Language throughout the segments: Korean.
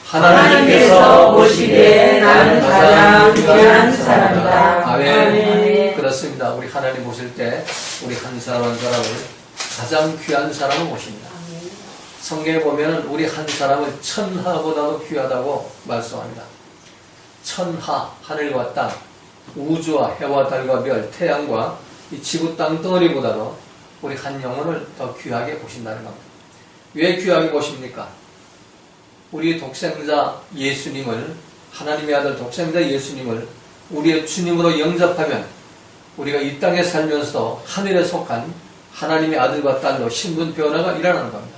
하나님께서 보시기에 나는 가장 귀한 사람이다. 아멘. 그렇습니다. 우리 하나님 보실 때 우리 한 사람 한 사람을 가장 귀한 사람을 보십니다. 성경에 보면 우리 한 사람을 천하보다도 귀하다고 말씀합니다. 천하, 하늘과 땅, 우주와 해와 달과 별, 태양과 이 지구 땅덩어리보다도 우리 한 영혼을 더 귀하게 보신다는 겁니다. 왜 귀하게 보십니까? 우리 독생자 예수님을, 하나님의 아들 독생자 예수님을 우리의 주님으로 영접하면 우리가 이 땅에 살면서 하늘에 속한 하나님의 아들과 딸로 신분 변화가 일어나는 겁니다.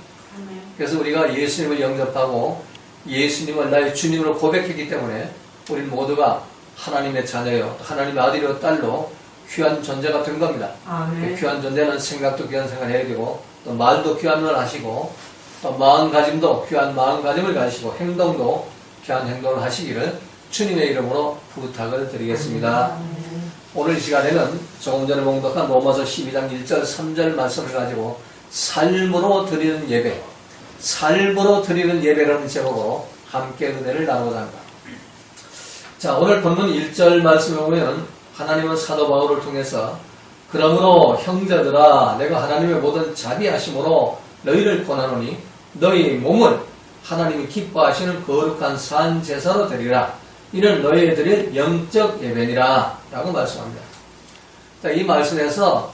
그래서 우리가 예수님을 영접하고 예수님을 나의 주님으로 고백했기 때문에 우리 모두가 하나님의 자녀요, 하나님의 아들이요 딸로 귀한 존재가 된 겁니다. 귀한 존재는 생각도 귀한 생각을 해야 되고, 또 말도 귀한 말 하시고, 또 마음가짐도 귀한 마음가짐을 가지시고, 행동도 귀한 행동을 하시기를 주님의 이름으로 부탁을 드리겠습니다. 오늘 이 시간에는 조금 전에 봉독한 로마서 12장 1절 3절 말씀을 가지고 삶으로 드리는 예배, 삶으로 드리는 예배라는 제목으로 함께 은혜를 나누고자 합니다. 자, 오늘 본문 1절 말씀을 보면 하나님은 사도 바울을 통해서 그러므로 형제들아 내가 하나님의 모든 자비하심으로 너희를 권하노니 너희 몸을 하나님이 기뻐하시는 거룩한 산 제사로 드리라. 이는 너희에 드릴 영적 예배니라 라고 말씀합니다. 자, 이 말씀에서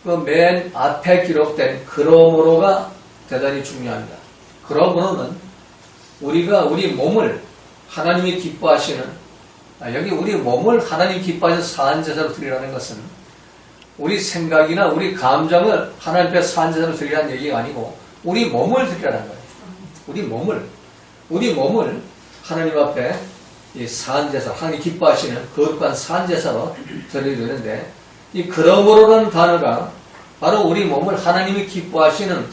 그 맨 앞에 기록된 그러므로가 대단히 중요합니다. 그러므로는 우리가 우리 몸을 하나님이 기뻐하시는, 여기 우리 몸을 하나님 기뻐하시는 사한제사로 드리라는 것은 우리 생각이나 우리 감정을 하나님 앞에 사한제사로 드리라는 얘기가 아니고 우리 몸을 드리라는 거예요. 우리 몸을 하나님 앞에 이 사한제사, 하나님 기뻐하시는 거룩한 사한제사로 드려야 되는데, 이 그러므로라는 단어가 바로 우리 몸을 하나님이 기뻐하시는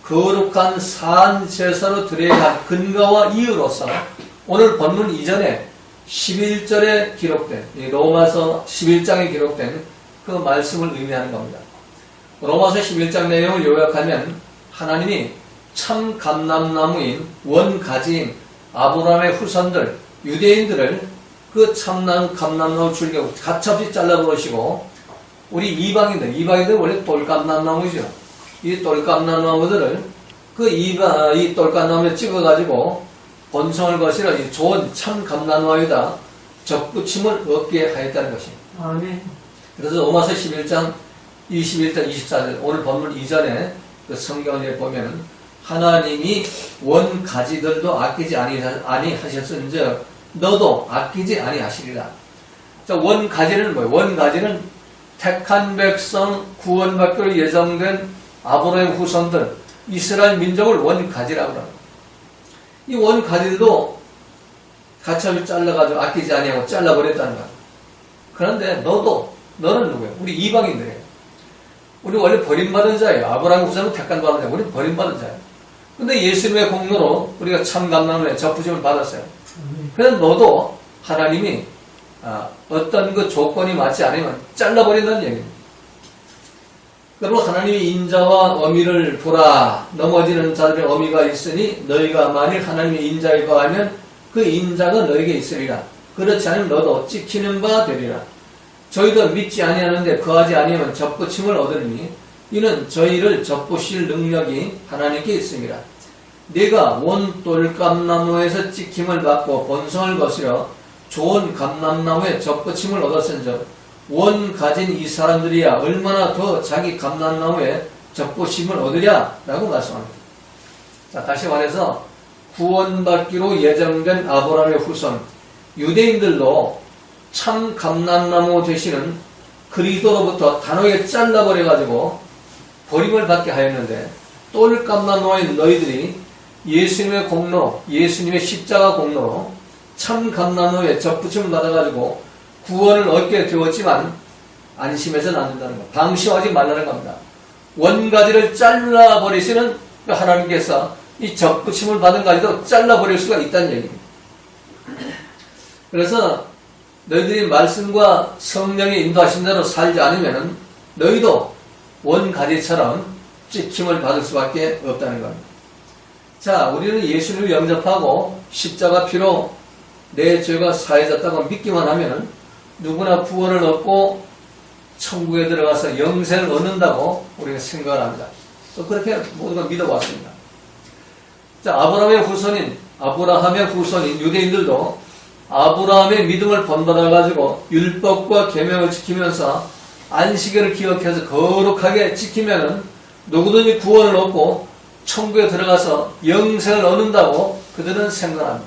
거룩한 사한제사로 드려야 할 근거와 이유로서 오늘 본문 이전에 11절에 기록된, 이 로마서 11장에 기록된 그 말씀을 의미하는 겁니다. 로마서 11장 내용을 요약하면 하나님이 참 감람나무인 원가지인 아브라함의 후손들, 유대인들을 그 참나무 감람나무 줄기로 가차없이 잘라버리시고 우리 이방인들 원래 돌감람나무죠. 이 돌감람나무들을 이 돌감나무에 찍어가지고 본성을 거스려 이 좋은 참 감람나무에다 접붙임을 얻게 하였다는 것입니다. 아멘. 그래서 로마서 11장 21절 24절 오늘 본문 이전에 그 성경을 보면 하나님이 원가지들도 아끼지 아니하셨은즉 너도 아끼지 아니하시리라. 자, 원가지는 뭐예요? 원가지는 택한 백성 구원받기로 예정된 아브라함 후손들 이스라엘 민족을 원가지라고 합니다. 이 원가지들도 가차없이 잘라가지고 아끼지 아니하고 잘라버렸다는 거야. 그런데 너는 누구예요? 우리 이방인들이에요. 우리 원래 버림받은 자예요. 아브라함 후손은 택한받은 자예요. 우리는 버림받은 자예요. 근데 예수님의 공로로 우리가 참 감람나무에 접붙임을 받았어요. 그래서 너도 하나님이 어떤 그 조건이 맞지 않으면 잘라버린다는 얘기입니다. 그리고 하나님이 인자와 어미를 보라. 넘어지는 자들의 어미가 있으니 너희가 만일 하나님의 인자에 거하면 그 인자가 너에게 있으리라. 그렇지 않으면 너도 찍히는 바 되리라. 저희도 믿지 아니하는데 거하지 아니하면 접붙임을 얻으리니 이는 저희를 접붙일 능력이 하나님께 있습니다. 네가 원 돌감나무에서 찍힘을 받고 본성을 거스려 좋은 감람나무에 접붙임을 얻었은즉 원 가진 이 사람들이야 얼마나 더 자기 감람나무에 접붙임을 얻으랴 라고 말씀합니다. 자, 다시 말해서 구원받기로 예정된 아브라함의 후손 유대인들도 참 감람나무 되시는 그리스도로부터 단호하게 잘라버려가지고 버림을 받게 하였는데 똘감나무인 너희들이 예수님의 공로로, 예수님의 십자가 공로로 참 감람나무에 접붙임을 받아가지고 구원을 얻게 되었지만 안심해서는 안 된다는 것, 방심하지 말라는 겁니다. 원가지를 잘라버리시는 하나님께서 이 접붙임을 받은 가지도 잘라버릴 수가 있다는 얘기입니다. 그래서 너희들이 말씀과 성령의 인도하신 대로 살지 않으면 너희도 원가지처럼 찍힘을 받을 수밖에 없다는 겁니다. 자, 우리는 예수님을 영접하고 십자가 피로 내 죄가 사해졌다고 믿기만 하면은 누구나 구원을 얻고 천국에 들어가서 영생을 얻는다고 우리가 생각을 합니다. 또 그렇게 모두가 믿어왔습니다. 자, 아브라함의 후손인 유대인들도 아브라함의 믿음을 본받아가지고 율법과 계명을 지키면서 안식일을 기억해서 거룩하게 지키면은 누구든지 구원을 얻고 천국에 들어가서 영생을 얻는다고 그들은 생각합니다.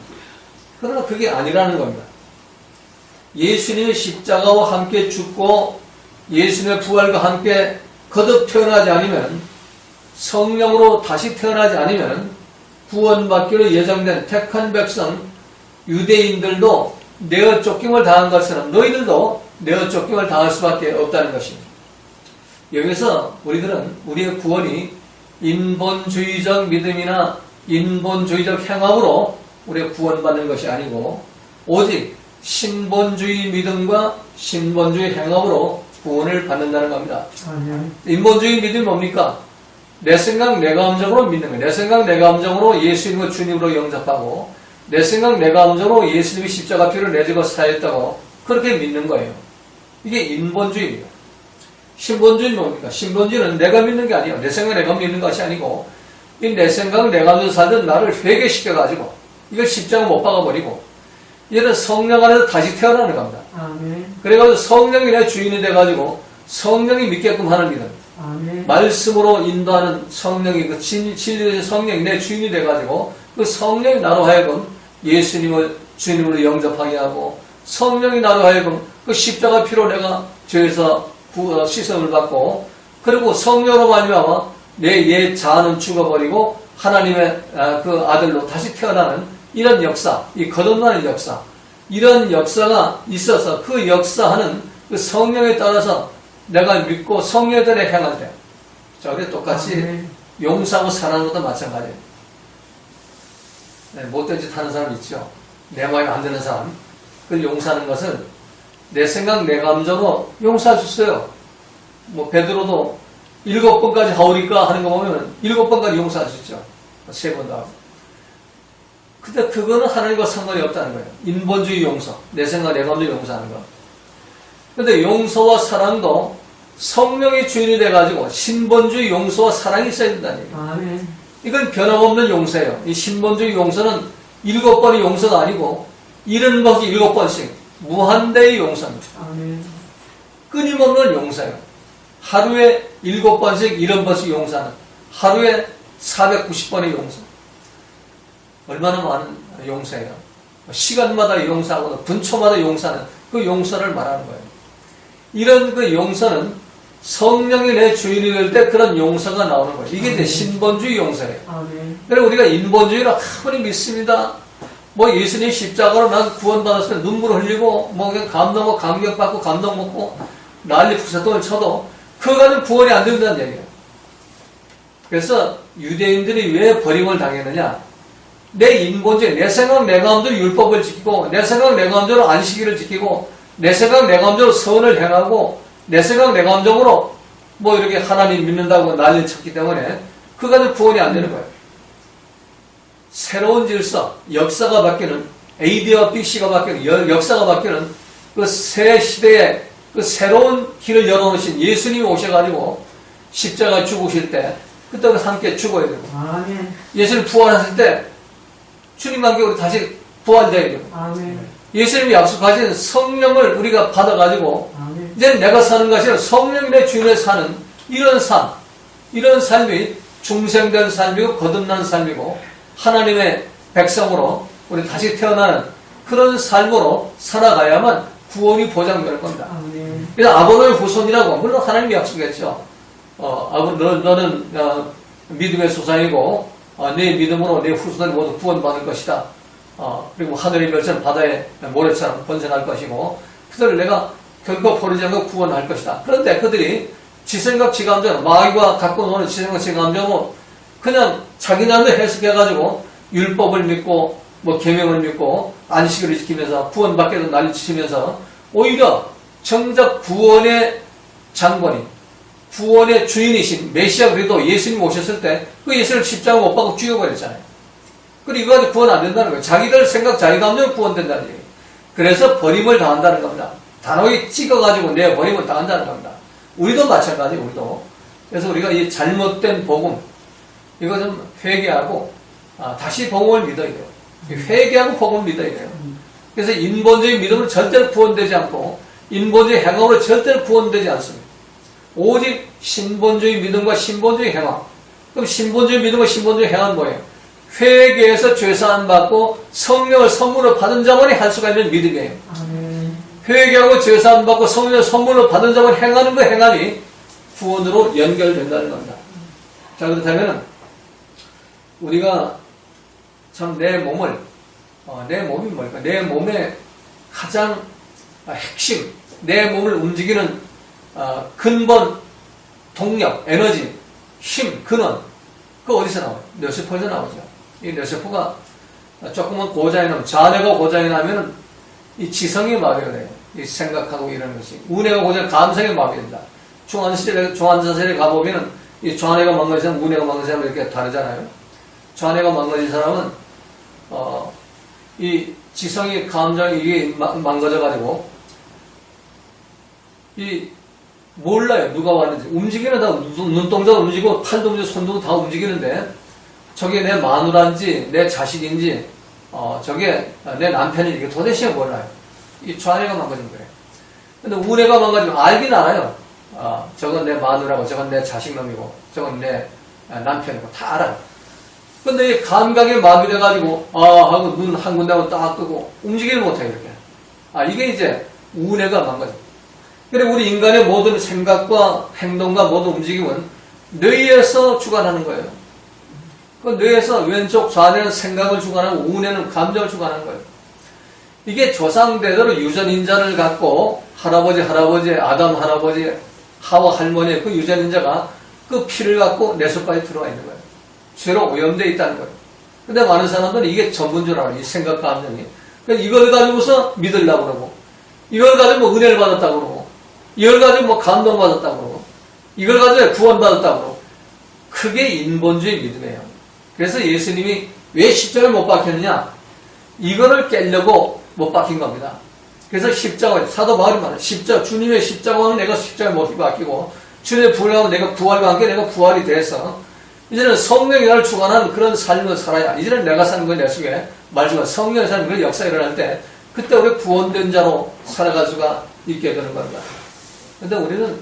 그러나 그게 아니라는 겁니다. 예수님의 십자가와 함께 죽고 예수님의 부활과 함께 거듭 태어나지 않으면, 성령으로 다시 태어나지 않으면 구원받기로 예정된 택한 백성 유대인들도 내어 쫓김을 당한 것처럼 너희들도 내어 쫓김을 당할 수밖에 없다는 것입니다. 여기서 우리들은 우리의 구원이 인본주의적 믿음이나 인본주의적 행함으로 우리가 구원받는 것이 아니고 오직 신본주의 믿음과 신본주의 행함으로 구원을 받는다는 겁니다. 인본주의 믿음이 뭡니까? 내 생각 내 감정으로 믿는 거예요. 내 생각 내 감정으로 예수님을 주님으로 영접하고 내 생각 내 감정으로 예수님이 십자가 피를 내 죄가 사했다고 그렇게 믿는 거예요. 이게 인본주의입니다. 신본주의는 뭡니까? 신본주의는 내가 믿는 게 아니에요. 내 생각 내가 믿는 것이 아니고 이 내 생각 내 감정 살던 나를 회개시켜가지고 이걸 십자가 못 박아버리고 이런 성령 안에서 다시 태어나는 겁니다. 아멘. 그래가지고 성령이 내 주인이 돼가지고 성령이 믿게끔 하는 믿음. 아멘. 말씀으로 인도하는 성령이 그 진리의 성령이 내 주인이 돼가지고 그 성령이 나로 하여금 예수님을 주님으로 영접하게 하고 성령이 나로 하여금 그 십자가 피로 내가 죄에서 씻음을 받고 그리고 성령으로 말미암아 내 옛 자아는 죽어버리고 하나님의 그 아들로 다시 태어나는 이런 역사, 이 거듭나는 역사, 이런 역사가 있어서 그 역사하는 그 성령에 따라서 내가 믿고 성령에 따라 행할 때, 자, 우리 똑같이 용서하고 사랑하는 것도 마찬가지예요. 네, 못된 짓 하는 사람 있죠. 내 마음에 안 드는 사람. 그걸 용서하는 것은 내 생각, 내 감정으로 용서할 수 있어요. 뭐 베드로도 7번까지 하오리까 하는 거 보면 7번까지 용서할 수 있죠. 3번도 하고. 근데 그거는 하나님과 상관이 없다는 거예요. 인본주의 용서. 내 생각, 내 감정 용서하는 거. 근데 용서와 사랑도 성령의 주인이 돼가지고 신본주의 용서와 사랑이 있어야 된다는 얘기예요. 아멘. 이건 변함없는 용서예요. 이 신본주의 용서는 7번의 용서가 아니고 70번씩 7번씩 무한대의 용서입니다. 아멘. 끊임없는 용서예요. 하루에 7번씩 70번씩 용서하는 하루에 490번의 용서. 얼마나 많은 용서예요. 시간마다 용서하고 분초마다 용서하는 그 용서를 말하는 거예요. 이런 그 용서는 성령이 내 주인이 될 때 그런 용서가 나오는 거예요. 이게 이제 신본주의 용서예요. 아멘. 그래서 우리가 인본주의로 아무리 믿습니다. 뭐 예수님 십자가로 난 구원받았을 때 눈물 흘리고 뭐 그냥 감동하고 감격받고 감동 먹고 난리 부사돈을 쳐도 그거는 구원이 안 된다는 얘기예요. 그래서 유대인들이 왜 버림을 당했느냐? 내 인본주의, 내 생각 내 마음대로 율법을 지키고 내 생각 내 마음대로 안식일을 지키고 내 생각 내 마음대로 선을 행하고 내 생각 내 감정으로 뭐 이렇게 하나님 믿는다고 난리를 쳤기 때문에 그거는 구원이 안 되는 거예요. 새로운 질서, 역사가 바뀌는 AD와 BC가 바뀌는 역사가 바뀌는 그 새 시대에 그 새로운 길을 열어놓으신 예수님이 오셔가지고 십자가 죽으실 때 그때 함께 죽어야 되고 아멘. 예수님 부활하실 때 주님과 함께 우리 다시 부활돼야 되고 아멘. 예수님이 약속하신 성령을 우리가 받아가지고 아멘. 이제 내가 사는 것이 아니라 성령이 내 주인에 사는 이런 삶, 이런 삶이 중생된 삶이고 거듭난 삶이고 하나님의 백성으로 우리 다시 태어나는 그런 삶으로 살아가야만 구원이 보장될 겁니다. 아멘. 그래서 아브라함의 후손이라고 물론 하나님이 약속했죠. 너는 믿음의 조상이고 내 믿음으로 내 후손들이 모두 구원받을 것이다. 그리고 하늘의 별처럼 바다의 모래처럼 번성할 것이고 그들을 내가 결코 버리지 않고 구원할 것이다. 그런데 그들이 지 생각 지 감정 마귀가 갖고 노는 지 생각 지 감정으로 그냥 자기 나름대로 해석해가지고 율법을 믿고 뭐 계명을 믿고 안식일을 지키면서 구원받게도 난리치면서 오히려 정작 구원의 장본인 구원의 주인이신 메시아 그리스도 예수님 오셨을 때 그 예수를 십자가 못 박고 죽여버렸잖아요. 그리고 이거 가지고 구원 안 된다는 거예요. 자기들 생각, 자기 감정이 구원된다는 얘기예요. 그래서 버림을 당한다는 겁니다. 단호히 찍어가지고 내 버림을 당한다는 겁니다. 우리도 마찬가지예요, 우리도. 그래서 우리가 이 잘못된 복음, 이거 좀 회개하고, 다시 복음을 믿어야 돼요. 회개하고 복음을 믿어야 돼요. 그래서 인본주의 믿음은 절대로 구원되지 않고, 인본주의 행함으로 절대로 구원되지 않습니다. 오직 신본주의 믿음과 신본주의 행함. 그럼 신본주의 믿음과 신본주의 행함은 뭐예요? 회개해서 죄사함 받고 성령을 선물로 받은 자만이 할 수가 있는 믿음이에요. 회개하고 죄사함 받고 성령을 선물로 받은 자만 행하는 그 행함이 구원으로 연결된다는 겁니다. 자, 그렇다면 우리가 참 내 몸을, 내 몸이 뭘까? 내 몸의 가장 핵심, 내 몸을 움직이는 근본, 동력, 에너지, 힘, 근원, 그거 어디서 나와요? 뇌세포에서 나오죠. 이 뇌세포가 조금은 고장이 나면, 좌뇌가 고장이 나면 이 지성이 마비가 돼요. 이 생각하고 이러는 것이. 우뇌가 고장, 감성이 마비된다. 중환자실에 가보면은 이 좌뇌가 망가진 사람, 우뇌가 망가진 사람 이렇게 다르잖아요. 좌뇌가 망가진 사람은, 이 지성이, 감정이 이게 망가져가지고, 몰라요. 누가 왔는지. 움직이는 다 눈동자가 움직이고 팔도 움직이고 손도 다 움직이는데 저게 내 마누라인지 내 자식인지 저게 내 남편인지 이게 도대체 몰라요. 이 좌뇌가 망가진 거예요. 근데 우뇌가 망가지면 알긴 알아요. 저건 내 마누라고 저건 내 자식놈이고 저건 내 남편이고 다 알아요. 근데 이 감각이 마비돼가지고 하고 눈 한 군데 하고 딱 뜨고 움직이를 못해요. 이렇게. 이게 이제 우뇌가 망가져. 그래, 우리 인간의 모든 생각과 행동과 모든 움직임은 뇌에서 주관하는 거예요. 그 뇌에서 왼쪽 좌뇌는 생각을 주관하고 우뇌는 감정을 주관하는 거예요. 이게 조상대대로 유전인자를 갖고 할아버지, 아담 할아버지, 하와 할머니의 그 유전인자가 그 피를 갖고 뇌속까지 들어와 있는 거예요. 죄로 오염되어 있다는 거예요. 근데 많은 사람들은 이게 전부인 줄 알아요. 이 생각, 감정이. 그래서 이걸 가지고서 믿으려고 그러고, 이걸 가지고 뭐 은혜를 받았다고 그러고, 이걸 가지고 뭐 감동받았다고 그러고, 이걸 가지고 구원받았다고 그러고, 그게 인본주의 믿음이에요. 그래서 예수님이 왜 십자가에 못 박혔느냐? 이거를 깨려고 못 박힌 겁니다. 그래서 십자가, 사도 바울이 말해요. 주님의 십자가는 내가 십자가에 못 박히고, 주님의 부활하고 내가 부활과 함께 내가 부활이 돼서, 이제는 성령이 나를 주관하는 그런 삶을 살아야, 이제는 내가 사는 건 내 속에, 말지만 성령이 사는 그런 역사가 일어날 때, 그때 우리 구원된 자로 살아갈 수가 있게 되는 겁니다. 근데 우리는,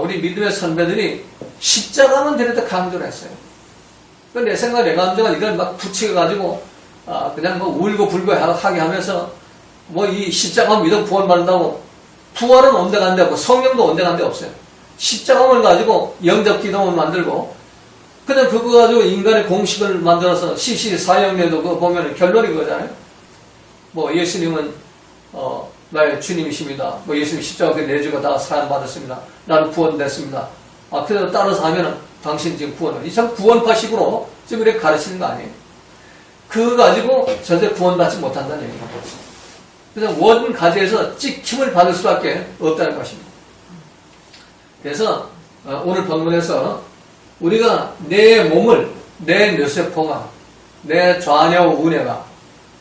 우리 믿음의 선배들이 십자가만 데려다 강조를 했어요. 내 생각, 내 감정은 이걸 막 붙여가지고, 그냥 뭐 울고 불고 하게 하면서, 뭐 이 십자가만 믿어 구원받는다고, 부활은 온데간데 없고, 성령도 온데간데 없어요. 십자가만 가지고 영접 기도만 만들고, 그냥 그거 가지고 인간의 공식을 만들어서 시시사형에도 그거 보면 결론이 그거잖아요. 뭐 예수님은, 나의 주님이십니다. 뭐 예수님 십자가에 내주가 다 사함받았습니다. 나는 구원됐습니다. 그래서 따라서 하면은 당신 지금 구원을. 이 참 구원파식으로 지금 이렇게 가르치는 거 아니에요. 그거 가지고 절대 구원받지 못한다는 얘기입니다. 그래서 원 가지에서 찍힘을 받을 수밖에 없다는 것입니다. 그래서 오늘 본문에서 우리가 내 몸을, 내 뇌세포가, 내 좌뇌와 우뇌가,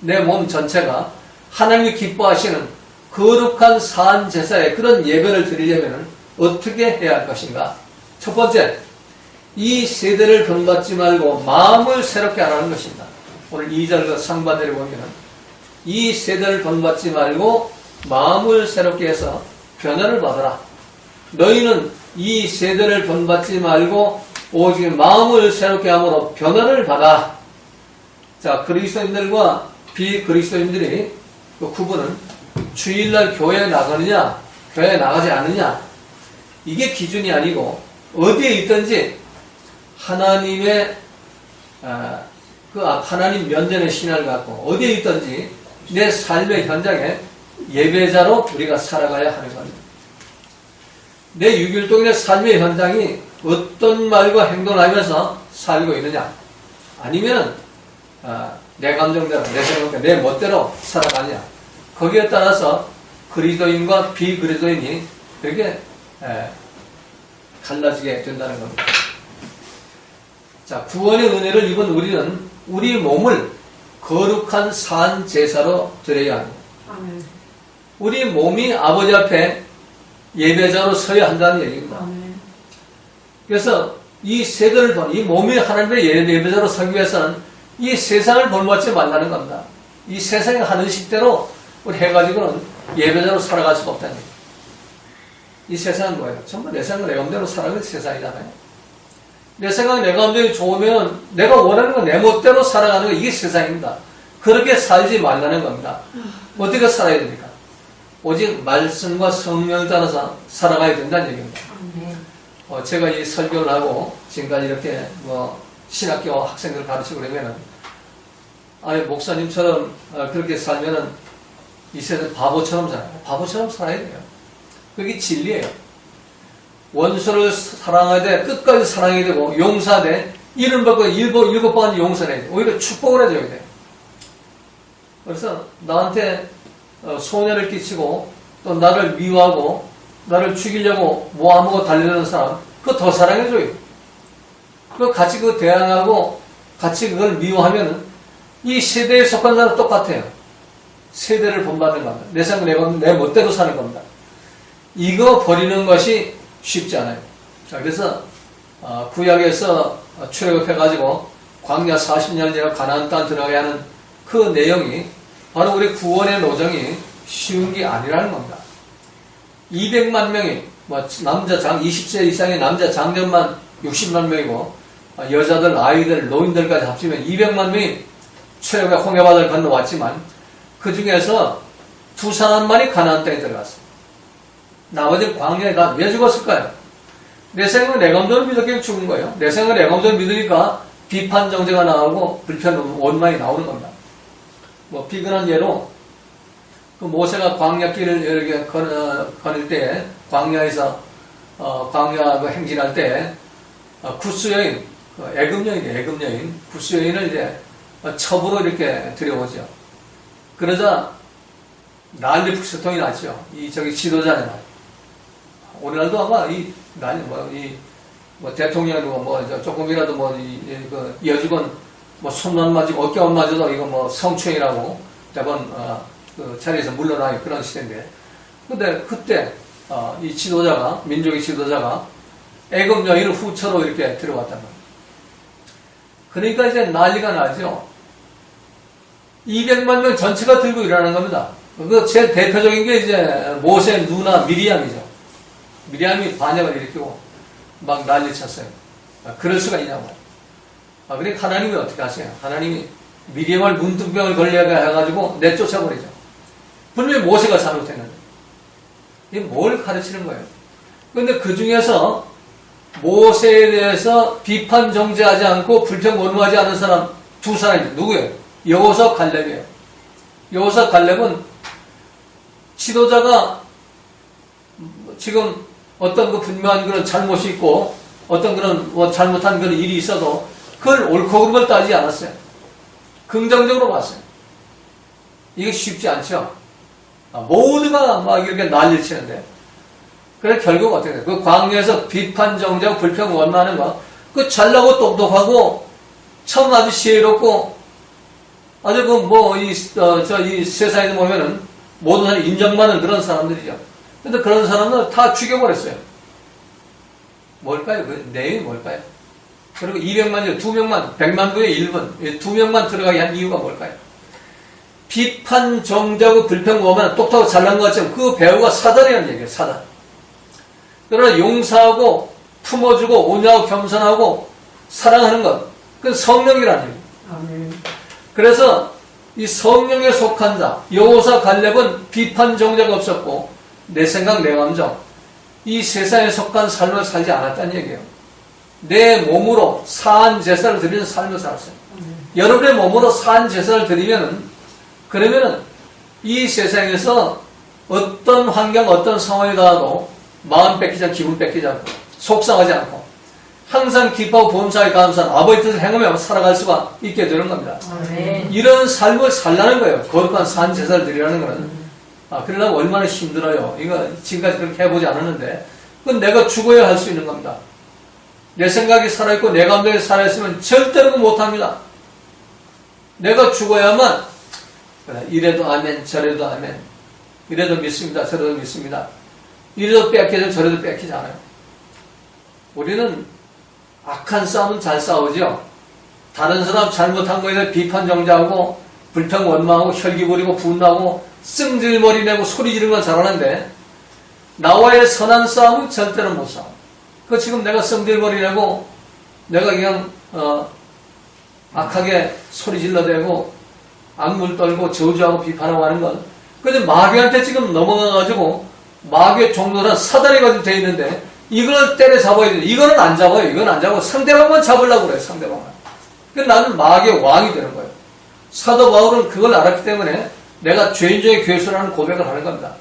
내 몸 전체가 하나님이 기뻐하시는 거룩한 산 제사에 그런 예배를 드리려면 어떻게 해야 할 것인가? 첫 번째, 이 세대를 본받지 말고 마음을 새롭게 하라는 것입니다. 오늘 2절 상반절에 보면 이 세대를 본받지 말고 마음을 새롭게 해서 변화를 받아라. 너희는 이 세대를 본받지 말고 오직 마음을 새롭게 함으로 변화를 받아. 자, 그리스도인들과 비그리스도인들이 그 구분은 주일날 교회에 나가느냐, 교회에 나가지 않느냐, 이게 기준이 아니고 어디에 있든지 하나님의 하나님 면전의 신앙을 갖고 어디에 있든지 내 삶의 현장에 예배자로 우리가 살아가야 하는 겁니다. 내 6일 동안의 삶의 현장이 어떤 말과 행동을 하면서 살고 있느냐, 아니면 내 감정대로, 내 생각대로, 내 멋대로 살아가느냐, 거기에 따라서 그리스도인과 비그리스도인이 되게 갈라지게 된다는 겁니다. 자, 구원의 은혜를 입은 우리는 우리 몸을 거룩한 산 제사로 드려야 합니다. 아멘. 우리 몸이 아버지 앞에 예배자로 서야 한다는 얘기입니다. 아멘. 그래서 이 세대를 이 몸이 하나님의 예배자로 서기 위해서는 이 세상을 본받지 말라는 겁니다. 이 세상이 하는 식대로 우리 해가지고는 예배자로 살아갈 수가 없다는 얘기예요. 이 세상은 뭐예요? 전부 내 생각, 내 마음대로 살아가는 세상이잖아요. 내 생각, 내 마음대로 좋으면 내가 원하는 건 내 멋대로 살아가는 거 이게 세상입니다. 그렇게 살지 말라는 겁니다. 어떻게 살아야 됩니까? 오직 말씀과 성령을 따라서 살아가야 된다는 얘기입니다. 아멘. 제가 이 설교를 하고 지금까지 이렇게 신학교 학생들을 가르치고 그러면은 아니 목사님처럼 그렇게 살면은 이 세상 바보처럼 살아요. 바보처럼 살아야 돼요. 그게 진리예요. 원수를 사랑해야 돼. 끝까지 사랑해야 되고 용서돼. 이름 받고 일곱 번 용서해야 돼. 오히려 축복을 해줘야 돼. 그래서 나한테 손해를 끼치고 또 나를 미워하고 나를 죽이려고 모함하고 달리는 사람 그거 더 사랑해줘요. 그 같이 그 대항하고 같이 그걸 미워하면은 이 세대에 속한 사람 똑같아요. 세대를 본받는 겁니다. 내 생각 내 멋대로 사는 겁니다. 이거 버리는 것이 쉽지 않아요. 자, 그래서 구약에서 출애굽해가지고 광야 40년 제가 가나안 땅 들어가야 하는 그 내용이 바로 우리 구원의 노정이 쉬운 게 아니라는 겁니다. 200만 명이 남자 20세 이상의 남자 장년만 60만 명이고 여자들, 아이들, 노인들까지 합치면 200만 명이 출애굽의 홍해바다를 건너왔지만 그 중에서 두 사람만이 가나안 땅에 들어갔어요. 나머지 광야에 다 왜 죽었을까요? 내 생각은 내 감정을 믿었기 죽은 거예요. 내 생각은 내 감정을 믿으니까 비판 정죄가 나오고 불편 원망이 나오는 겁니다. 비근한 예로 그 모세가 광야길을 이렇게 거닐 때 광야에서 광야 그 행진할 때 구스 여인, 애굽 여인 구스 여인을 이제 첩으로 이렇게 들여오죠. 그러자 난리 북스통이 났죠. 저기 지도자는 오늘날도 아마 대통령이고 조금이라도 그 여직원 손만 맞고 어깨만 맞아도 이거 성추행이라고 대번 그 자리에서 물러나요. 그런 시대인데. 근데 그때 이 지도자가 민족의 지도자가 애굽 여인을 후처로 이렇게 들어왔단 말이에요. 그러니까 이제 난리가 나죠. 200만 명 전체가 들고 일어나는 겁니다. 그 제일 대표적인 게 이제 모세의 누나 미리암이죠. 미리암이 반역을 일으키고 막 난리 쳤어요. 그럴 수가 있냐고. 그러니까 하나님이 어떻게 하세요? 하나님이 미리암을 문둥병을 걸려게 해가지고 내쫓아버리죠. 분명히 모세가 잘못했는데. 이게 뭘 가르치는 거예요? 그런데 그 중에서 모세에 대해서 비판 정죄하지 않고 불평 원망하지 않은 사람 두 사람이 누구예요? 여호수아 갈렙이에요. 여호수아 갈렙은 지도자가 지금 어떤 그 분명한 그런 잘못이 있고 어떤 그런 잘못한 그런 일이 있어도 그걸 옳고 그름을 따지지 않았어요. 긍정적으로 봤어요. 이게 쉽지 않죠. 모두가 막 이렇게 난리를 치는데 그래서 결국 어떻게 돼요? 그 광야에서 비판 정죄하고 불평 원망하는 거 그 잘나고 똑똑하고 참 아주 지혜롭고 아주 이 세상에 보면은 모든 사람이 인정받는 그런 사람들이죠. 근데 그런 사람들 다 죽여버렸어요. 뭘까요? 그 내용이 뭘까요? 그리고 200만이 2명만, 100만 분의 1분, 2명만 들어가게 한 이유가 뭘까요? 비판, 정죄하고 불평, 원망, 똑똑하고 잘난 것 같지만 그 배우가 사단이라는 얘기예요, 사단. 그러나 용서하고, 품어주고, 온유하고, 겸손하고, 사랑하는 것, 그건 성령이라는 얘기예요. 아멘. 그래서 이 성령에 속한 자, 여호수아 갈렙은 비판, 정죄가 없었고, 내 생각, 내 감정, 이 세상에 속한 삶을 살지 않았다는 얘기예요. 내 몸으로 사한 제사를 드리는 삶을 살았어요. 여러분의 몸으로 사한 제사를 그러면은 이 세상에서 어떤 환경, 어떤 상황이 닿아도 마음 뺏기지 않고 기분 뺏기지 않고 속상하지 않고 항상 기뻐하고 범사에 감사한 아버지 뜻을 행하며 살아갈 수가 있게 되는 겁니다. 아멘. 이런 삶을 살라는 거예요. 거룩한 산 제사를 드리라는 거는. 그러려면 얼마나 힘들어요. 이거 지금까지 그렇게 해보지 않았는데 그건 내가 죽어야 할 수 있는 겁니다. 내 생각이 살아있고 내 감정이 살아있으면 절대로 못합니다. 내가 죽어야만 그래, 이래도 아멘, 저래도 아멘, 이래도 믿습니다, 저래도 믿습니다, 이래도 뺏기죠, 저래도 뺏기지 않아요. 우리는 악한 싸움은 잘 싸우죠. 다른 사람 잘못한 거에 대해 비판 정죄하고 불평 원망하고 혈기 부리고 분나고 승질머리 내고 소리 지르는 건 잘하는데 나와의 선한 싸움은 절대로 못 싸워. 그 지금 내가 승질머리 내고 내가 그냥 악하게 소리 질러대고 악물 떨고 저주하고 비판하고 하는 건 근데 마귀한테 지금 넘어가가지고 마귀의 종로란 사단이 가지고 돼 있는데 이걸 때려잡아야 돼. 이거는 안 잡아요. 이건 안 잡고 상대방만 잡으려고 그래요. 상대방만. 그래서 나는 마귀의 왕이 되는 거예요. 사도 바울은 그걸 알았기 때문에 내가 죄인 중에 괴수라는 고백을 하는 겁니다.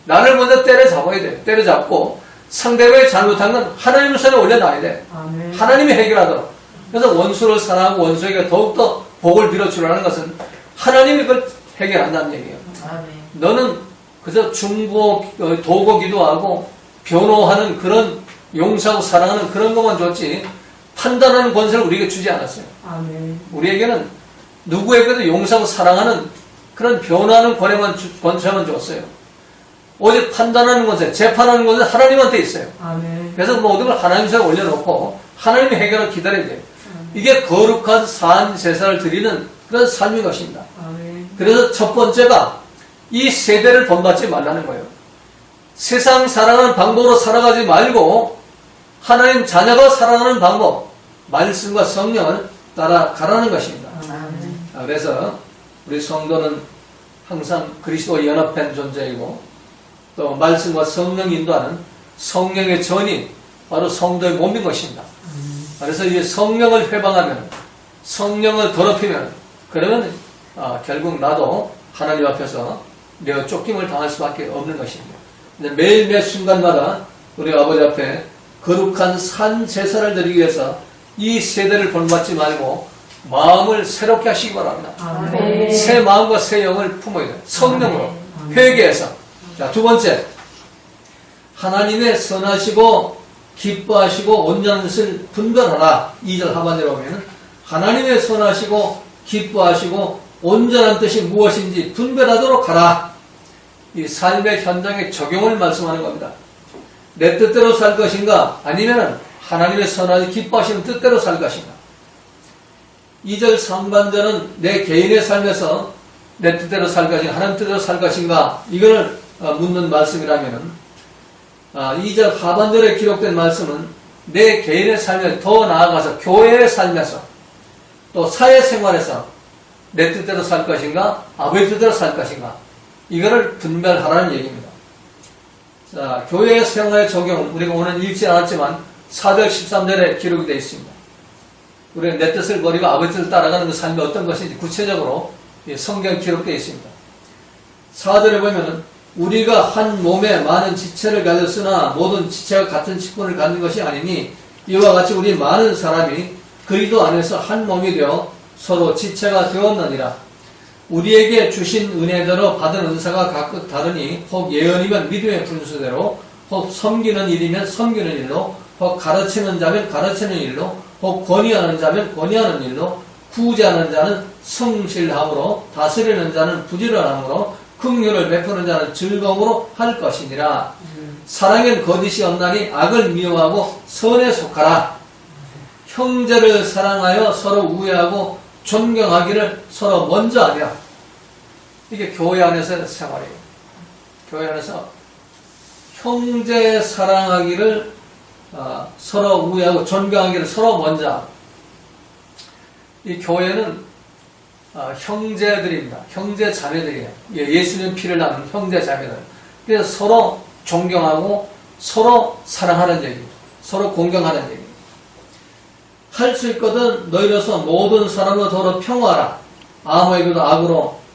나를 먼저 때려잡아야 돼. 때려잡고 상대방이 잘못한 건 하나님 손에 올려놔야 돼. 아멘. 하나님이 해결하도록. 그래서 원수를 사랑하고 원수에게 더욱더 복을 빌어주라는 것은 하나님이 그걸 해결한다는 얘기예요. 아멘. 너는 그저 중보, 도고 기도하고 변호하는 그런 용서하고 사랑하는 그런 것만 줬지 판단하는 권세를 우리에게 주지 않았어요. 아멘. 우리에게는 누구에게도 용서하고 사랑하는 그런 변호하는 권세만 줬어요. 오직 판단하는 권세, 재판하는 권세 하나님한테 있어요. 아멘. 그래서 모든 걸 하나님 손에 올려놓고 하나님의 해결을 기다려야 돼요. 이게 거룩한 산 제사를 드리는 그런 삶인 것입니다. 아멘. 그래서 첫 번째가 이 세대를 본받지 말라는 거예요. 세상 살아가는 방법으로 살아가지 말고 하나님 자녀가 살아가는 방법, 말씀과 성령을 따라가라는 것입니다. 아멘. 그래서 우리 성도는 항상 그리스도와 연합한 존재이고 또 말씀과 성령 인도하는 성령의 전이 바로 성도의 몸인 것입니다. 그래서 이 성령을 회방하면 성령을 더럽히면 그러면 결국 나도 하나님 앞에서 내가 쫓김을 당할 수밖에 없는 것입니다. 매일 매 순간마다 우리 아버지 앞에 거룩한 산 제사를 드리기 위해서 이 세대를 본받지 말고 마음을 새롭게 하시기 바랍니다. 아멘. 새 마음과 새 영을 품어야 돼요. 성령으로 회개해서. 자, 두 번째, 하나님의 선하시고 기뻐하시고 온전한 것을 분별하라. 2절 하반절에 보면 하나님의 선하시고 기뻐하시고 온전한 뜻이 무엇인지 분별하도록 하라. 이 삶의 현장에 적용을 말씀하는 겁니다. 내 뜻대로 살 것인가 아니면 하나님의 선하시 기뻐하시는 뜻대로 살 것인가. 2절 상반절은 내 개인의 삶에서 내 뜻대로 살 것인가 하나님 뜻대로 살 것인가 이걸 묻는 말씀이라면 2절 하반절에 기록된 말씀은 내 개인의 삶에 더 나아가서 교회의 삶에서 또 사회생활에서 내 뜻대로 살 것인가 아버지 뜻대로 살 것인가 이거를 분별하라는 얘기입니다. 자, 교회의 생활의 적용은 우리가 오늘 읽지 않았지만 4절 13절에 기록이 되어 있습니다. 우리가 내 뜻을 버리고 아버지 뜻을 따라가는 그 삶이 어떤 것인지 구체적으로 성경 기록되어 있습니다. 4절에 보면 우리가 한 몸에 많은 지체를 가졌으나 모든 지체가 같은 직분을 갖는 것이 아니니 이와 같이 우리 많은 사람이 그리스도 안에서 한 몸이 되어 서로 지체가 되었느니라. 우리에게 주신 은혜대로 받은 은사가 각각 다르니 혹 예언이면 믿음의 분수대로 혹 섬기는 일이면 섬기는 일로 혹 가르치는 자면 가르치는 일로 혹 권위하는 자면 권위하는 일로 구제하는 자는 성실함으로 다스리는 자는 부지런함으로 긍휼을 베푸는 자는 즐거움으로 할 것이니라. 사랑엔 거짓이 없나니 악을 미워하고 선에 속하라. 형제를 사랑하여 서로 우애하고 존경하기를 서로 먼저 하며. 이게 교회 안에서의 생활이에요. 교회 안에서 형제 사랑하기를 서로 우애하고 존경하기를 서로 먼저 하고. 이 교회는 형제들입니다. 형제 자매들이에요. 예수님 피를 남은 형제 자매들. 그래서 서로 존경하고 서로 사랑하는 얘기입니다. 서로 공경하는 얘기입니다. 할 수 있거든 너희로서 모든 사람과 더불어 평화하라. 아무에게도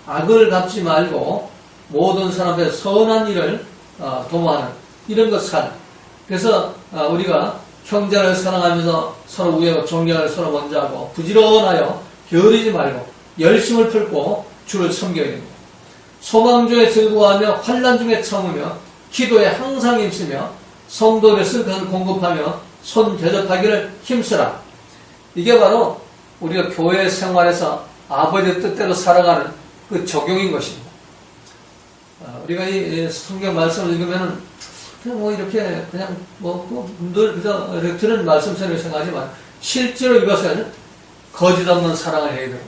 악을 갚지 말고 모든 사람의 선한 일을 도모하는 이런 것 살. 그래서 우리가 형제를 사랑하면서 서로 우애하고 존경을 서로 먼저 하고 부지런하여 게으르지 말고 열심을 풀고 주를 섬겨야 됩니다. 소망 중에 즐거워하며 환난 중에 참으며 기도에 항상 힘쓰며 성도를 쓸 것을 공급하며 손 대접하기를 힘쓰라. 이게 바로 우리가 교회 생활에서 아버지 뜻대로 살아가는 그 적용인 것입니다. 우리가 이 성경 말씀을 읽으면은 그냥 뭐 이렇게 그냥 늘 그저 이렇게 들은 말씀처럼 생각하지만 실제로 이것을 거짓 없는 사랑을 해야 되고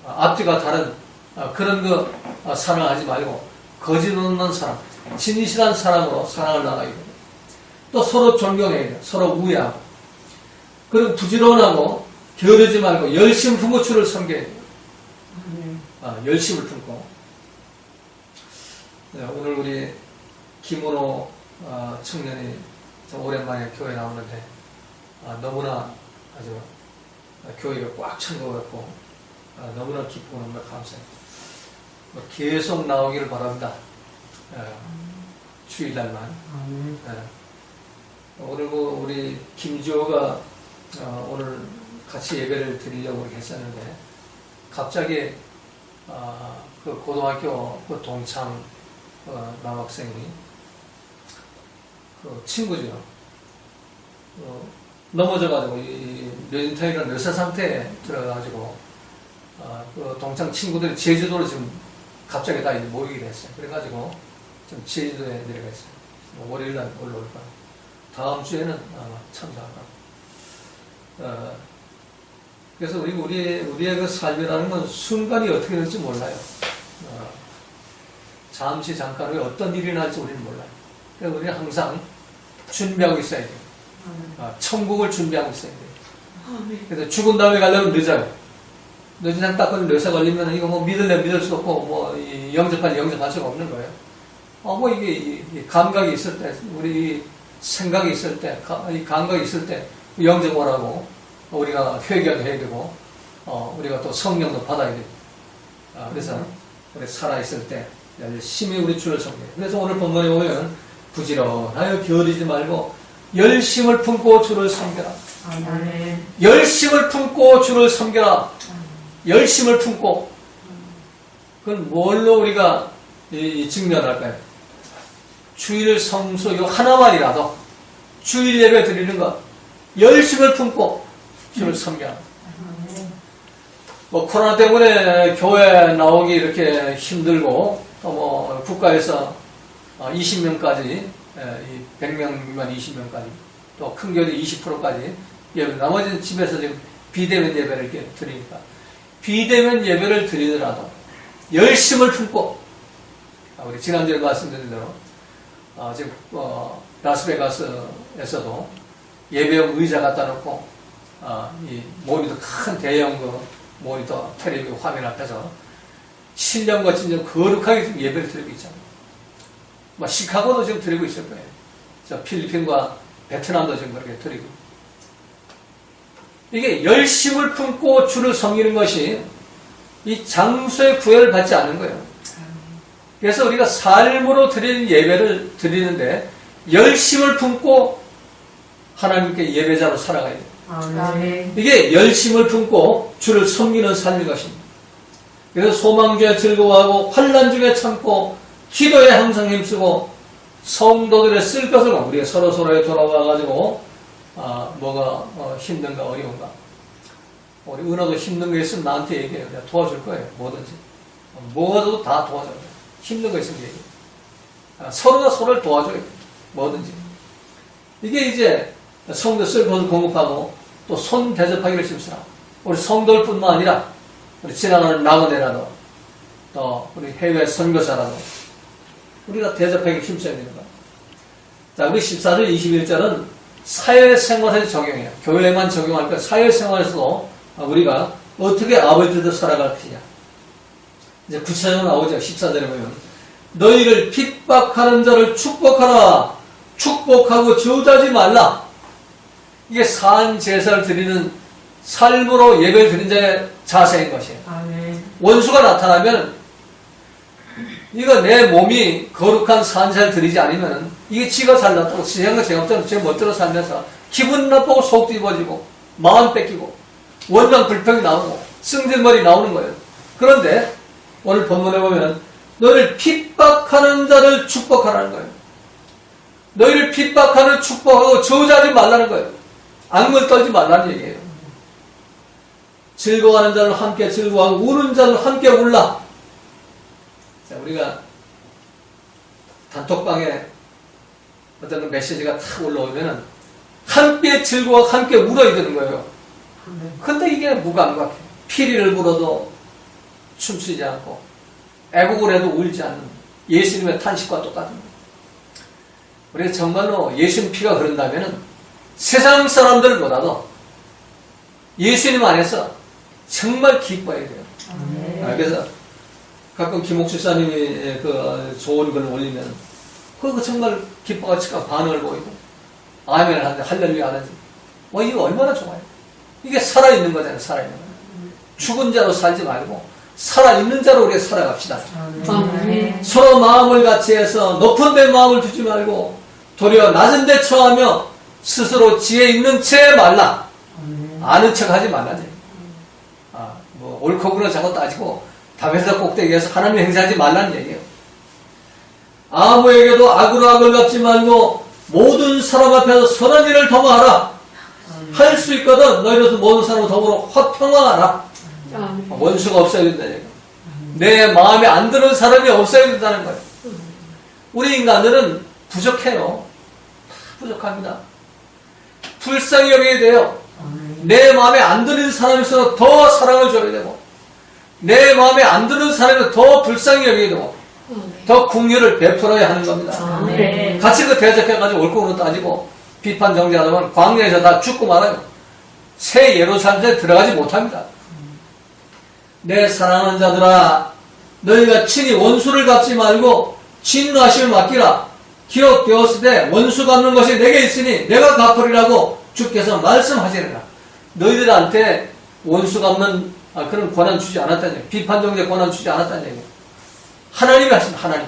앞뒤가 다른 그런 사랑을 하지 말고 거짓 없는 사랑, 진실한 사랑으로 사랑을 나가야 되고 또 서로 존경해야 돼요. 서로 우애하고 그리고 부지런하고 게으르지 말고 열심 품고 주를 섬겨야 돼요. 열심을 품고. 네, 오늘 우리 김은호 청년이 좀 오랜만에 교회 나오는데 너무나 아주 교회가 꽉 찬 것 같고 너무나 기쁘고 너무나 감사해요. 계속 나오기를 바랍니다. 주일날만. 오늘 우리 김지호가 오늘 같이 예배를 드리려고 했었는데 갑자기 그 고등학교 그 동창 남학생이 그 친구죠. 넘어져가지고 뇌진탕이라는 뇌사 상태에 들어가가지고 그 동창 친구들이 제주도로 지금 갑자기 다 모이게 됐어요. 그래가지고 좀 제주도에 내려가 있어요. 월요일날 올라올 거예요. 다음 주에는 아마 참석하고. 그래서 우리의 그 삶이라는 건 순간이 어떻게 될지 몰라요. 잠시 잠깐 후에 어떤 일이 날지 우리는 몰라요. 그래서 우리는 항상 준비하고 있어야 돼요. 천국을 준비하고 있어야 돼요. 그래서 죽은 다음에 가려면 늦어요. 늦은 딱 뇌사 걸리면 이거 뭐 믿을 수 없고 뭐 영접할 수가 없는 거예요. 뭐 이게 감각이 있을 때, 우리 생각이 있을 때, 이 감각이 있을 때 영접을 하고 우리가 회개도 해야 되고 우리가 또 성령도 받아야 돼요. 그래서 우리 살아있을 때 열심히 우리 주를 섬겨요. 그래서 오늘 본문에 보면 부지런하여 게으르지 말고 열심을 품고 주를 섬겨라. 아멘. 열심을 품고 주를 섬겨라. 열심을 품고. 그건 뭘로 우리가 직면할까요? 주일 성수 요 하나만이라도 주일 예배 드리는 것 열심을 품고 주를 섬겨라. 뭐 코로나 때문에 교회 나오기 이렇게 힘들고 또 뭐 국가에서 20명까지 100명 미만 20명까지 또 큰 교회 20%까지 예배, 나머지는 집에서 지금 비대면 예배를 이렇게 드리니까 비대면 예배를 드리더라도 열심을 품고 우리 지난주에 말씀드린 대로 지금 라스베가스에서도 예배용 의자 갖다 놓고 이 모니터 큰 대형 모니터 텔레비전 화면 앞에서 신령과 진정 거룩하게 지금 예배를 드리고 있잖아요. 뭐 시카고도 지금 드리고 있을 거예요. 저 필리핀과 베트남도 지금 그렇게 드리고. 이게 열심을 품고 주를 섬기는 것이 이 장소의 구애를 받지 않는 거예요. 그래서 우리가 삶으로 드리는 예배를 드리는데 열심을 품고 하나님께 예배자로 살아가야 돼요. 아멘. 이게 열심을 품고 주를 섬기는 삶인 것입니다. 그래서 소망 중에 즐거워하고 환난 중에 참고 기도에 항상 힘쓰고 성도들의 쓸 것을 우리가 서로서로에 돌아와가지고 뭐가 힘든가 어려운가 우리 은호도 힘든 거 있으면 나한테 얘기해요. 내가 도와줄 거예요. 뭐든지 뭐가도 다 도와줘요. 힘든 거 있으면 얘기해요. 서로가 서로를 도와줘요. 뭐든지 이게 이제 성도 쓸 것을 공급하고 또 손 대접하기를 힘쓰라. 우리 성도일 뿐만 아니라 우리 지나가는 낙원에라도 또 우리 해외 선교사라도 우리가 대접하기를 힘써야 되는 거예요. 자, 우리 14절 21절은 사회생활에 적용해요. 교회에만 적용할 거 사회생활에서도 우리가 어떻게 아버지 뜻대로 살아갈 것이냐. 이제 구체적으로 나오죠. 14절에 보면 너희를 핍박하는 자를 축복하라. 축복하고 저주하지 말라. 이게 산 제사를 드리는 삶으로 예배를 드리는 자의 자세인 것이에요. 아멘. 원수가 나타나면 이거 내 몸이 거룩한 산제사를 드리지 않으면 이게 지가 살났다고 지생과 제업자는 제 멋대로 살면서 기분 나쁘고 속 뒤집어지고 마음 뺏기고 원망 불평이 나오고 승질머리 나오는 거예요. 그런데 오늘 본문에 보면 너희를 핍박하는 자를 축복하라는 거예요. 너희를 핍박하는 축복하고 저주하지 말라는 거예요. 악물 떨지 말라는 얘기예요. 즐거워하는 자를 함께 즐거워하고 우는 자를 함께 울라. 자, 우리가 단톡방에 어떤 메시지가 탁 올라오면은 함께 즐거워 함께 울어야 되는 거예요. 근데 이게 무감각해. 피리를 불어도 춤추지 않고 애국을 해도 울지 않는 예수님의 탄식과 똑같은 거예요. 우리가 정말로 예수님 피가 흐른다면은 세상 사람들보다도 예수님 안에서 정말 기뻐야 돼요. 그래서 가끔 김옥수사님이 그 좋은 글을 올리면 그거 정말 기뻐가지고 반응을 보이고 아멘을 하는데 할렐루야 하는지 이거 얼마나 좋아요. 이게 살아있는 거잖아요. 살아있는 거. 죽은 자로 살지 말고 살아있는 자로 우리가 살아갑시다. 서로 마음을 같이 해서 높은 데 마음을 두지 말고 도리어 낮은 데 처하며 스스로 지혜 있는 채 말라. 아는 척 하지 말라지. 옳고 그르는 자고 따지고 담에서 꼭대기에서 하나님 행사하지 말라는 얘기예요. 아무에게도 악으로 악을 갚지 말고 모든 사람 앞에서 선한 일을 도모하라. 할 수 있거든 너희로서 모든 사람을 더불어 화평하라. 원수가 없어야 된다는 얘기예요. 내 마음에 안 드는 사람이 없어야 된다는 거예요. 우리 인간들은 부족해요. 부족합니다. 불쌍히 여겨야 돼요. 내 마음에 안 드는 사람일수록 더 사랑을 줘야 되고 내 마음에 안 드는 사람이 더 불쌍히 여겨야 되고 더 긍휼을 베풀어야 하는 겁니다. 같이 그 대적해가지고 옳고 그르는 따지고 비판 정죄하면 광야에서 다 죽고 말아요. 새 예루살렘에 들어가지 못합니다. 내 사랑하는 자들아 너희가 친히 원수를 갚지 말고 진노하심을 맡기라. 기록되었을 때 원수 갚는 것이 내게 있으니 내가 갚으리라고 주께서 말씀하시리라. 너희들한테 원수 갚는 그런 권한 주지 않았다는 얘기예요. 비판 정죄 권한 주지 않았다는 얘기예요. 하나님이 하십니다. 하나님.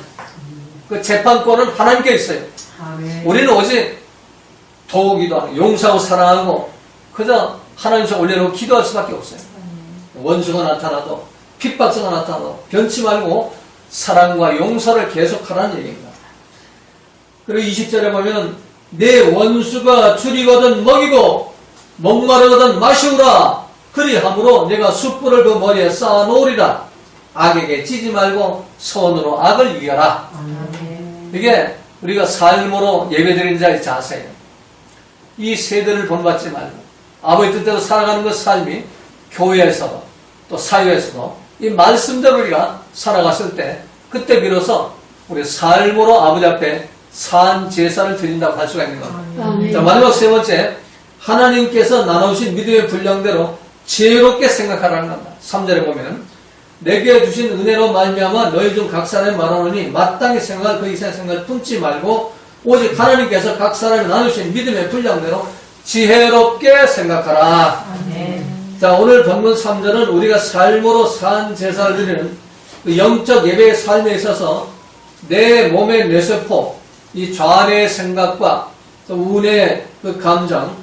그 재판권은 하나님께 있어요. 우리는 오직 도우기도 하고 용서하고 사랑하고 그저 하나님께 올려놓고 기도할 수밖에 없어요. 원수가 나타나도 핍박자가 나타나도 변치 말고 사랑과 용서를 계속하라는 얘기입니다. 그리고 20절에 보면 내 원수가 줄이거든 먹이고 목마르거든 마시우라. 그리함으로 내가 숯불을 그 머리에 쌓아놓으리라. 악에게 찌지 말고 선으로 악을 이겨라. 이게 우리가 삶으로 예배드리는 자의 자세예요. 이 세대를 본받지 말고 아버지 뜻대로 살아가는 그 삶이 교회에서도 또 사회에서도 이 말씀대로 우리가 살아갔을 때 그때 비로소 우리 삶으로 아버지 앞에 산 제사를 드린다고 할 수가 있는 겁니다. 자, 마지막 세 번째, 하나님께서 나누신 믿음의 분량대로 지혜롭게 생각하라는 겁니다. 3절에 보면 내게 주신 은혜로 말미암아 너희 중 각 사람이 말하노니 마땅히 생각할 그 이상의 생각을 품지 말고 오직 하나님께서 각 사람이 나누신 믿음의 분량대로 지혜롭게 생각하라. 자, 오늘 본문 3절은 우리가 삶으로 산 제사를 드리는 그 영적 예배의 삶에 있어서 내 몸의 뇌세포, 이 좌뇌의 생각과 또 우뇌의 그 감정,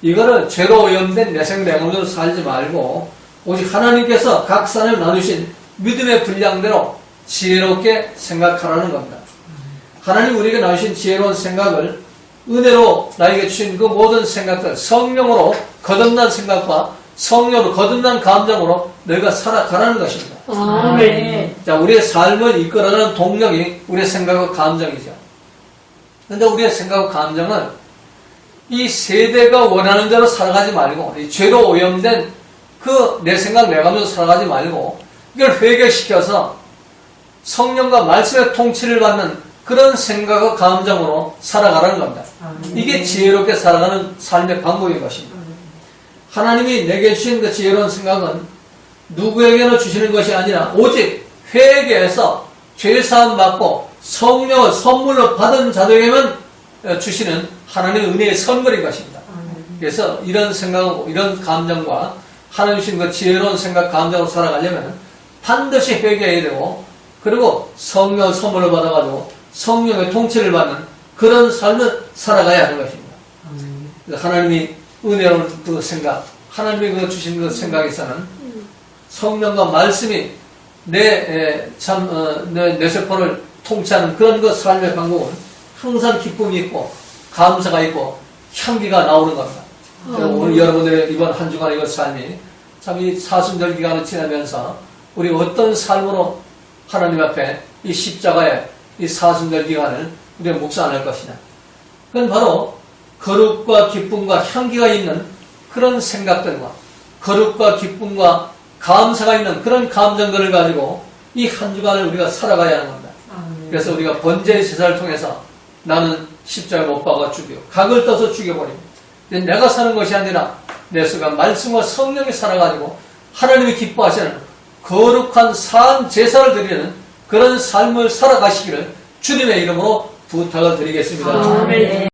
이거를 죄로 오염된 내생내공으로 살지 말고 오직 하나님께서 각 사람을 나누신 믿음의 분량대로 지혜롭게 생각하라는 겁니다. 하나님 우리에게 나누신 지혜로운 생각을 은혜로 나에게 주신 그 모든 생각들, 성령으로 거듭난 생각과 성령으로 거듭난 감정으로 너희가 살아가라는 것입니다. 자, 우리의 삶을 이끌어가는 동력이 우리의 생각과 감정이죠. 그런데 우리의 생각과 감정은 이 세대가 원하는 대로 살아가지 말고 이 죄로 오염된 그 내 생각 내 감정으로 살아가지 말고 이걸 회개시켜서 성령과 말씀의 통치를 받는 그런 생각과 감정으로 살아가라는 겁니다. 이게 지혜롭게 살아가는 삶의 방법인 것입니다. 하나님이 내게 주신 그 지혜로운 생각은 누구에게나 주시는 것이 아니라 오직 회개해서 죄사함 받고 성령을 선물로 받은 자들에게만 주시는 하나님의 은혜의 선물인 것입니다. 그래서 이런 생각하고 이런 감정과 하나님 주신 그 지혜로운 생각, 감정으로 살아가려면 반드시 회개해야 되고 그리고 성령을 선물로 받아가지고 성령의 통치를 받는 그런 삶을 살아가야 하는 것입니다. 하나님이 은혜로운 그 생각, 하나님이 그 주신 그 생각에서는 성령과 말씀이 내 세포를 통치하는 그런 그 삶의 방법은 항상 기쁨이 있고 감사가 있고 향기가 나오는 겁니다. 오늘 여러분들의 이번 한 주간 이번 삶이 참 이 사순절 기간을 지나면서 우리 어떤 삶으로 하나님 앞에 이 십자가의 이 사순절 기간을 우리가 묵상할 것이냐. 그건 바로 거룩과 기쁨과 향기가 있는 그런 생각들과 거룩과 기쁨과 감사가 있는 그런 감정들을 가지고 이 한 주간을 우리가 살아가야 하는 겁니다. 그래서 우리가 번제의 제사를 통해서 나는 십자가 못 박아 죽여 각을 떠서 죽여버립니다. 내가 사는 것이 아니라 내 속에 말씀과 성령이 살아가지고 하나님이 기뻐하시는 거룩한 산 제사를 드리는 그런 삶을 살아가시기를 주님의 이름으로 부탁을 드리겠습니다. 아멘.